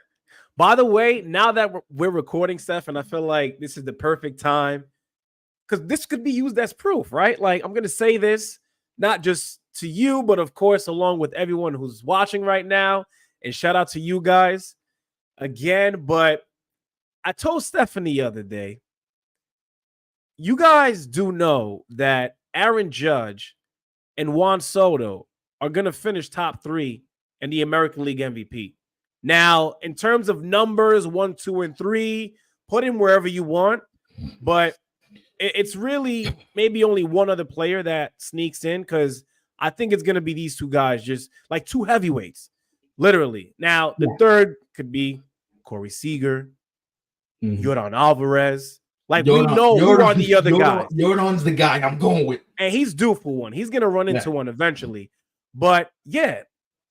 By the way, now that we're recording stuff, and I feel like this is the perfect time, because this could be used as proof, right? Like, I'm going to say this, not just to you, but of course, along with everyone who's watching right now. And shout out to you guys again. But I told Stephanie the other day, you guys do know that Aaron Judge and Juan Soto are going to finish top 3 in the American League MVP. Now, in terms of numbers, 1, 2, and 3, put him wherever you want. But it's really maybe only one other player that sneaks in, because I think it's going to be these two guys, just like two heavyweights, literally. Now, the third could be Corey Seager, Yordan Alvarez. Like, we know who are the other guys. Yordan's the guy I'm going with. And he's due for one. He's going to run into one eventually. But, yeah,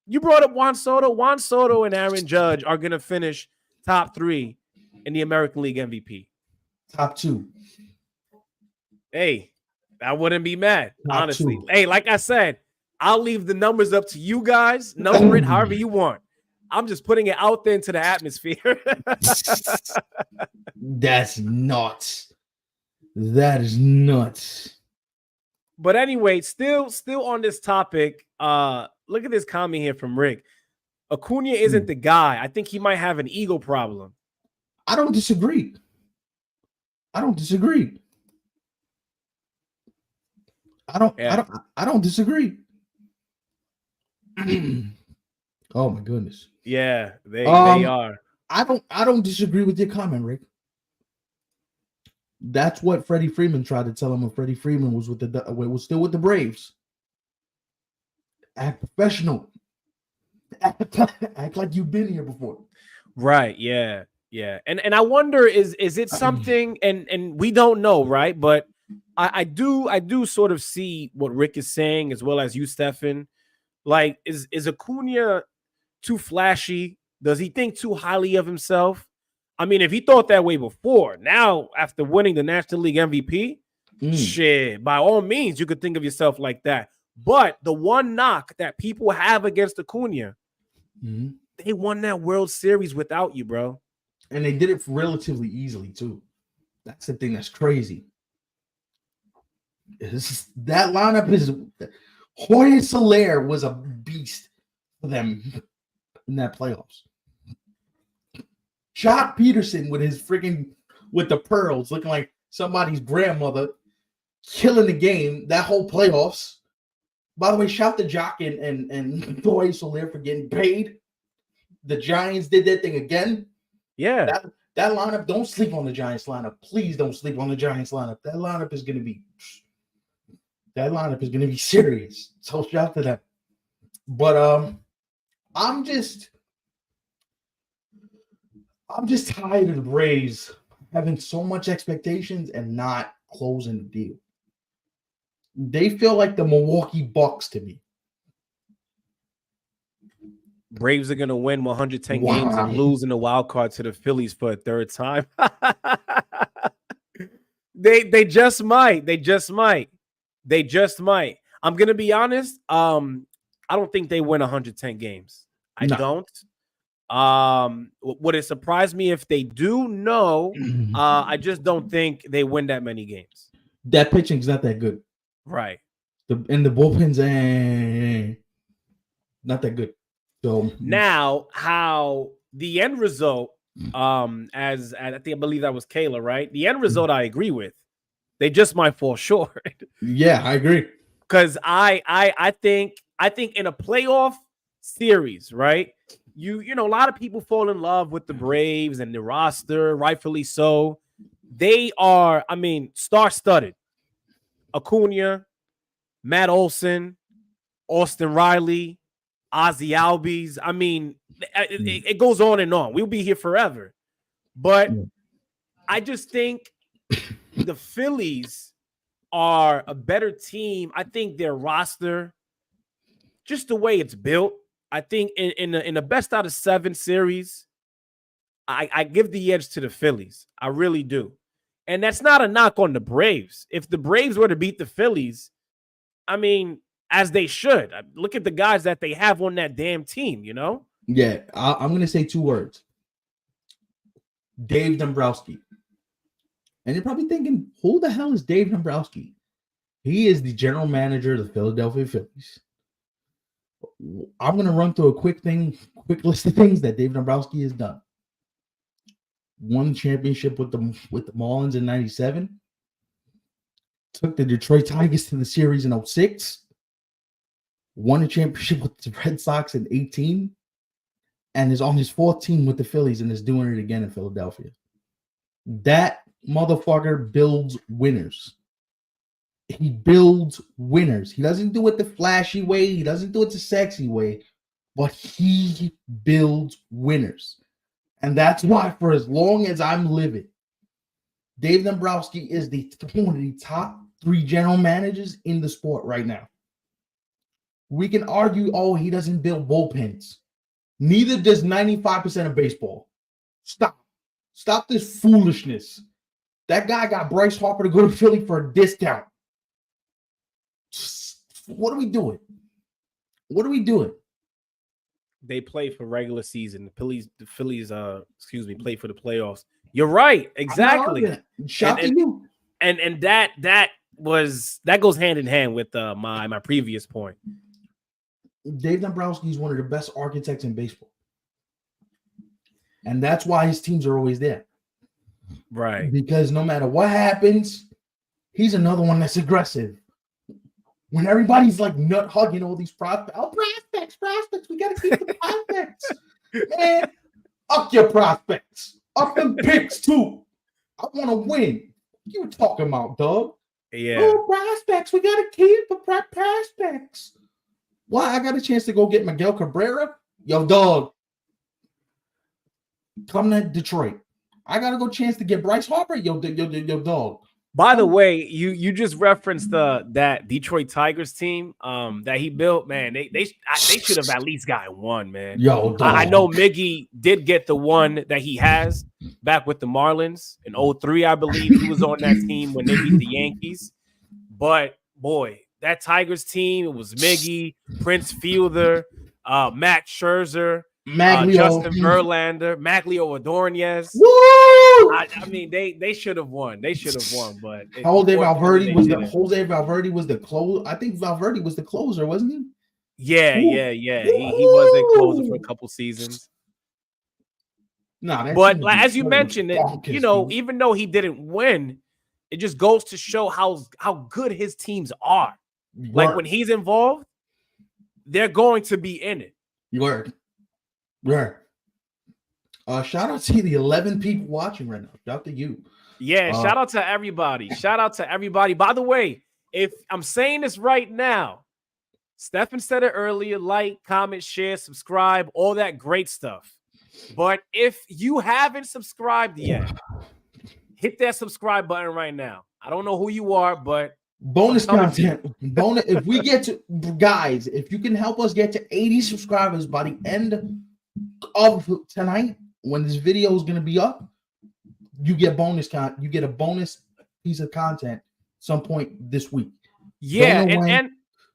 you brought up Juan Soto. Juan Soto and Aaron Judge are going to finish top 3 in the American League MVP. Top 2. Hey, I wouldn't be mad, honestly. Hey, like I said, I'll leave the numbers up to you guys. Number it however you want. I'm just putting it out there into the atmosphere. That's nuts. That is nuts. But anyway, still on this topic, look at this comment here from Rick. Acuna isn't the guy. I think he might have an ego problem. I don't disagree. I don't disagree. Oh my goodness. Yeah, they are. I don't disagree with your comment, Rick. That's what Freddie Freeman tried to tell him when Freddie Freeman was still with the Braves. Act professional. Act like you've been here before. Right. Yeah. Yeah. And I wonder, is it something, and we don't know, right? But I do sort of see what Rick is saying, as well as you, Stefan. Like, is Acuna too flashy? Does he think too highly of himself? I mean, if he thought that way before, now after winning the National League MVP, shit, by all means, you could think of yourself like that. But the one knock that people have against Acuna, they won that World Series without you, bro. And they did it relatively easily, too. That's the thing that's crazy. That lineup is... Jorge Soler was a beast for them in that playoffs. Jock Peterson with the pearls, looking like somebody's grandmother, killing the game that whole playoffs. By the way, shout to Jock and Jorge Soler for getting paid. The Giants did their thing again. Yeah. That lineup, don't sleep on the Giants lineup. Please don't sleep on the Giants lineup. That lineup is going to be serious. So shout to them. But I'm just tired of the Braves having so much expectations and not closing the deal. They feel like the Milwaukee Bucks to me. Braves are going to win 110 games and lose in the wild card to the Phillies for a third time. They just might. They just might. I'm going to be honest. I don't think they win 110 games. I don't. Would it surprise me if they do? No. I just don't think they win that many games. That pitching's not that good. Right. The bullpen's not that good. So now, how the end result, as I believe that was Kayla, right? The end result, I agree with. They just might fall short. Yeah, I agree. Because I think in a playoff series, right? You know, a lot of people fall in love with the Braves and the roster, rightfully so. They are, I mean, star-studded. Acuna, Matt Olson, Austin Riley, Ozzie Albies. I mean, it goes on and on. We'll be here forever. But I just think the Phillies are a better team. I think their roster, just the way it's built, I think in the best out of 7 series, I give the edge to the Phillies. I really do. And that's not a knock on the Braves. If the Braves were to beat the Phillies, I mean, as they should. Look at the guys that they have on that damn team, you know? Yeah, I'm going to say 2 words. Dave Dombrowski. And you're probably thinking, who the hell is Dave Dombrowski? He is the general manager of the Philadelphia Phillies. I'm going to run through a quick list of things that Dave Dombrowski has done. Won championship with the Marlins in 97. Took the Detroit Tigers to the series in 06. Won a championship with the Red Sox in 18. And is on his fourth team with the Phillies and is doing it again in Philadelphia. That motherfucker builds winners. He builds winners. He doesn't do it the flashy way. He doesn't do it the sexy way. But he builds winners. And that's why for as long as I'm living, Dave Dombrowski is one of the top 3 general managers in the sport right now. We can argue, oh, he doesn't build bullpens. Neither does 95% of baseball. Stop this foolishness. That guy got Bryce Harper to go to Philly for a discount. What are we doing? What are we doing? They play for regular season. The Phillies, play for the playoffs. You're right. Exactly. Shout to you. And that goes hand in hand with my previous point. Dave Dombrowski is one of the best architects in baseball. And that's why his teams are always there. Right. Because no matter what happens, he's another one that's aggressive. When everybody's like nut hugging all these prospects. Oh, prospects. We got to keep the prospects. Man, up your prospects. Up them picks, too. I want to win. What you talking about, dog? Yeah. Oh, prospects. We got to keep the prospects. Why? I got a chance to go get Miguel Cabrera. Yo, dog. Come to Detroit. I got to go chance to get Bryce Harper. Yo, dog. By the way, you just referenced that Detroit Tigers team that he built. Man, they should have at least gotten one, man. Yo, dog. I know Miggy did get the one that he has back with the Marlins in 03, I believe. He was on that team when they beat the Yankees. But boy, that Tigers team, it was Miggy, Prince Fielder, Matt Scherzer, Justin Verlander, Maglio Ordonez. Woo! I mean, they should have won. They should have won, but Jose Valverde was the closer. I think Valverde was the closer, wasn't he? Yeah. He was a closer for a couple seasons. But as you mentioned, even though he didn't win, it just goes to show how good his teams are. Like when he's involved, they're going to be in it. Word. Shout out to the 11 people watching right now. Shout out to you. Yeah, shout out to everybody. By the way, if I'm saying this right now, Stephen said it earlier, like, comment, share, subscribe, all that great stuff. But if you haven't subscribed yet, hit that subscribe button right now. I don't know who you are, but bonus content. If we get to, guys, if you can help us get to 80 subscribers by the end of tonight, when this video is going to be up, you get you get a bonus piece of content some point this week. Yeah,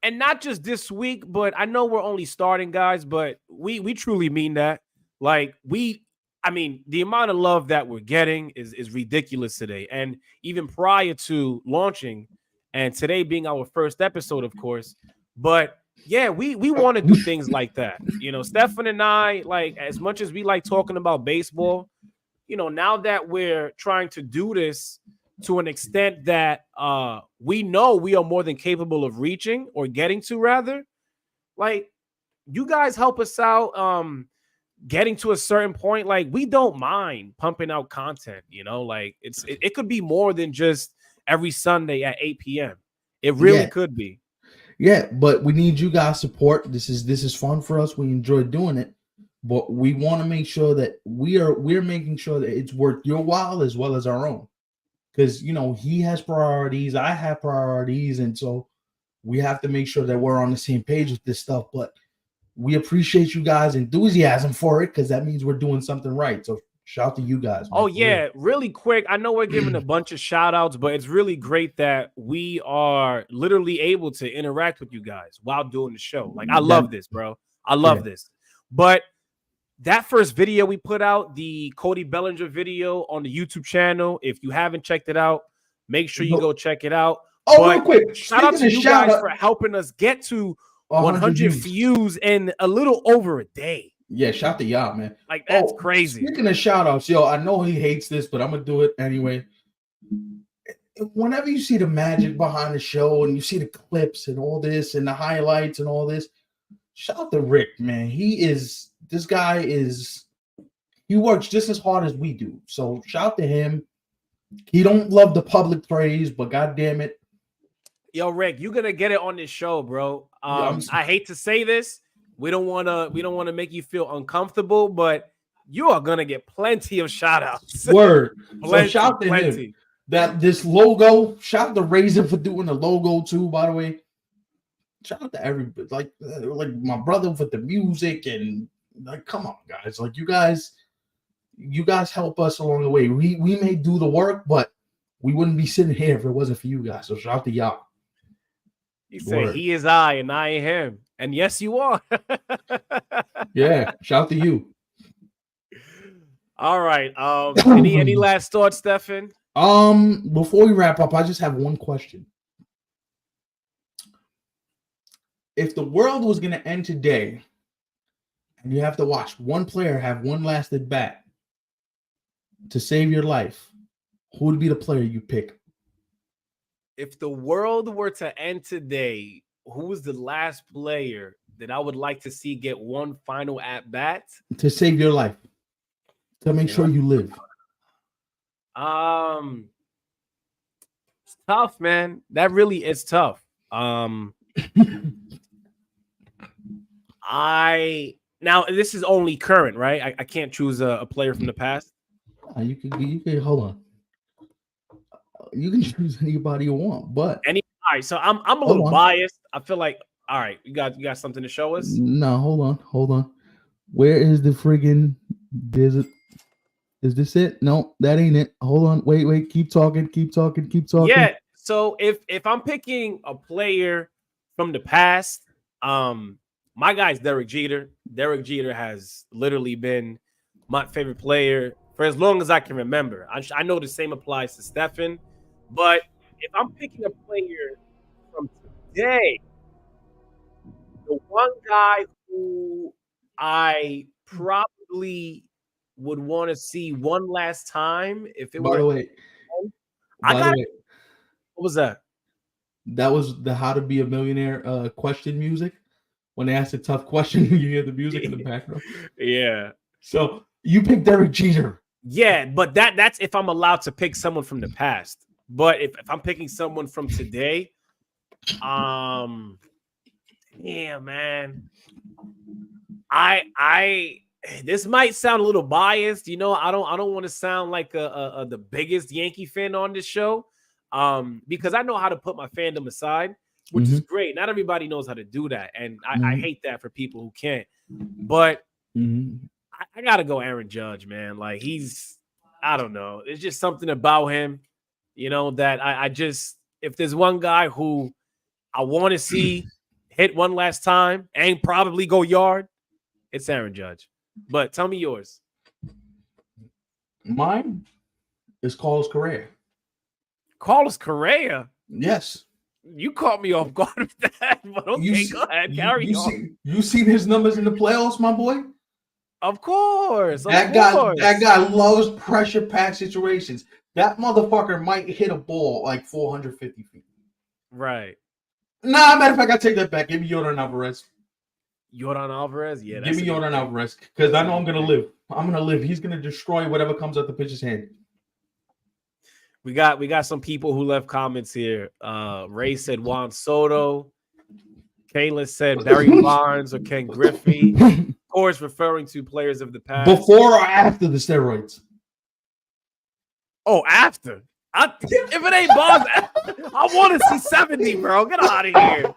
and not just this week, but I know we're only starting, guys, but we truly mean that. Like the amount of love that we're getting is ridiculous today. And even prior to launching, and today being our first episode, of course, but yeah, we want to do things like that. Stefan and I, like, as much as we like talking about baseball, now that we're trying to do this to an extent that we know we are more than capable of reaching or getting to, rather, like, you guys help us out getting to a certain point. Like, we don't mind pumping out content, like it could be more than just every Sunday at 8 p.m. It really could be. Yeah, but we need you guys' support. This is fun for us. We enjoy doing it, but we want to make sure that we're making sure that it's worth your while as well as our own. Because he has priorities, I have priorities, and so we have to make sure that we're on the same page with this stuff. But we appreciate you guys' enthusiasm for it, because that means we're doing something right. So shout out to you guys. Oh, yeah. Really quick. I know we're giving a bunch of shout outs, but it's really great that we are literally able to interact with you guys while doing the show. Like, I love this, bro. I love this. But that first video we put out, the Cody Bellinger video on the YouTube channel, if you haven't checked it out, make sure you go check it out. Oh, real quick. Shout out to you guys for helping us get to 100 views in a little over a day. Yeah, shout to y'all, man. Like, that's crazy. Speaking of shout outs, yo, I know he hates this, but I'm gonna do it anyway. Whenever you see the magic behind the show and you see the clips and all this and the highlights and all this, shout out to Rick, man. This guy he works just as hard as we do. So shout out to him. He don't love the public praise, but god damn it. Yo, Rick, you're gonna get it on this show, bro. I hate to say this. We don't wanna make you feel uncomfortable, but you are gonna get plenty of shout outs. Word. So shout out to him. That this logo, shout out to Razor for doing the logo too, by the way. Shout out to everybody, like my brother with the music, and like, come on, guys. Like, you guys help us along the way. We may do the work, but we wouldn't be sitting here if it wasn't for you guys. So shout out to y'all. You say he is I and I am him. And yes, you are. Yeah, shout out to you. All right. Any last thoughts, Stefan? Before we wrap up, I just have one question. If the world was gonna end today, and you have to watch one player have one last at bat to save your life, who would be the player you pick? If the world were to end today, who was the last player that I would like to see get one final at bat to save your life, to make sure you live? It's tough, man. That really is tough. Now this is only current, right? I can't choose a player from the past. You can hold on. You can choose anybody you want, but all right. So I'm a little biased. I feel like, all right, you got something to show us? No, hold on. Where is the friggin' desert? Is this it? No, that ain't it. Hold on. Wait. Keep talking. Yeah. So if I'm picking a player from the past, my guy's Derek Jeter. Derek Jeter has literally been my favorite player for as long as I can remember. I know the same applies to Stefan, but if I'm picking a player from today, the one guy who I probably would want to see one last time, if it by the way, what was that? That was the How to Be a Millionaire question music. When they ask a tough question, you hear the music in the background. Yeah. So you picked Derek Jeter. Yeah, but that's if I'm allowed to pick someone from the past. But if I'm picking someone from today, yeah, man. This might sound a little biased, I don't want to sound like the biggest Yankee fan on this show, because I know how to put my fandom aside, which is great. Not everybody knows how to do that, and I hate that for people who can't. But I gotta go Aaron Judge, man. Like, I don't know. It's just something about him, that I just, if there's one guy who I want to see hit one last time and probably go yard, it's Aaron Judge. But tell me yours. Mine is Carlos Correa. Carlos Correa? Yes. You caught me off guard with that, but okay, go ahead. Carry on. You seen his numbers in the playoffs, my boy? Of course. That guy loves pressure pack situations. That motherfucker might hit a ball like 450 feet. Right. Nah, matter of fact, I take that back. Give me Yordan Alvarez. Yordan Alvarez? Yeah. Give me Yordan Alvarez, because I know I'm going to live. I'm going to live. He's going to destroy whatever comes out the pitcher's hand. We got some people who left comments here. Ray said Juan Soto. Kayla said Barry Bonds or Ken Griffey. Of course, referring to players of the past. Before or after the steroids? Oh, after. If it ain't Bonds, I want to see 70, bro. Get out of here.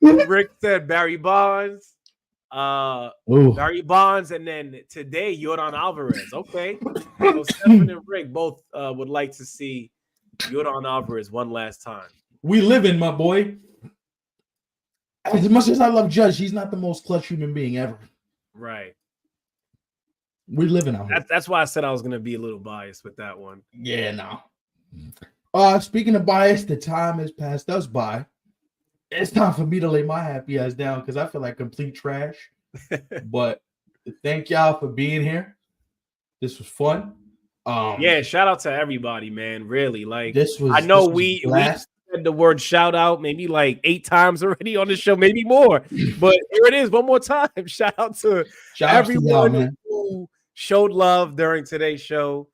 Rick said Barry Bonds. Barry Bonds, and then today Yordan Alvarez. Okay. So Stephen and Rick both would like to see Yordan Alvarez one last time. We live in, my boy. As much as I love Judge, he's not the most clutch human being ever. Right. We live in out here. That's why I said I was gonna be a little biased with that one. Yeah, no. Speaking of bias, the time has passed us by. it's time for me to lay my happy ass down because I feel like complete trash. But thank y'all for being here. This was fun. Yeah, shout out to everybody, man. Really, like this was. I know this was we said the word shout out maybe like 8 times already on the show, maybe more. But here it is, one more time. Shout out to everyone who showed love during today's show.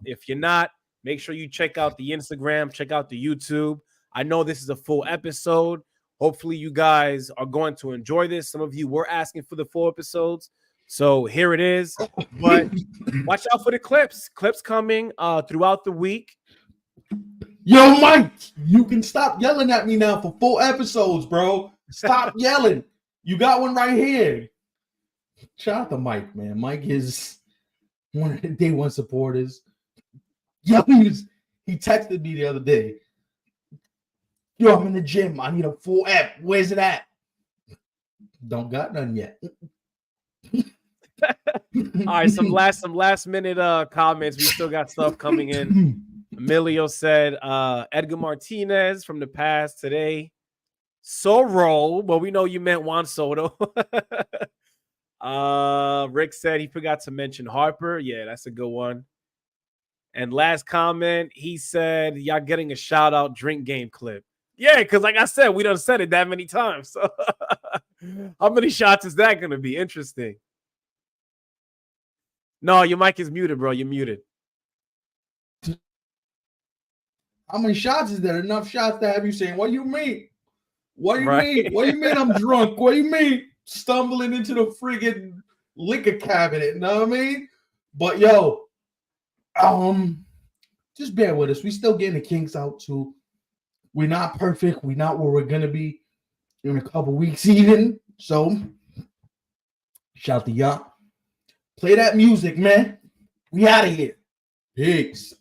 If you're not, make sure you check out the Instagram, check out the YouTube. I know this is a full episode. Hopefully, you guys are going to enjoy this. Some of you were asking for the full episodes. So here it is. But watch out for the clips. Clips coming throughout the week. Yo, Mike, you can stop yelling at me now for full episodes, bro. Stop yelling. You got one right here. Shout out to Mike, man. Mike is one of the day one supporters. Yo, he texted me the other day. Yo, I'm in the gym. I need a full app. Where's it at? Don't got none yet. All right, some last minute comments. We still got stuff coming in. Emilio said Edgar Martinez from the past today. Sorrow, well, we know you meant Juan Soto. Rick said he forgot to mention Harper. Yeah, that's a good one. And last comment, he said y'all getting a shout out drink game clip. Yeah, because like I said, we done said it that many times. So how many shots is that going to be? Interesting. No, your mic is muted, bro. You're muted. How many shots is there? Enough shots to have you saying, what do you mean? What do you mean? What do you mean I'm drunk? What do you mean stumbling into the friggin' liquor cabinet? You know what I mean? But yo, just bear with us. We still getting the kinks out too. We're not perfect. We're not where we're gonna be in a couple weeks even. So shout to y'all. Play that music, man. We out of here. Peace.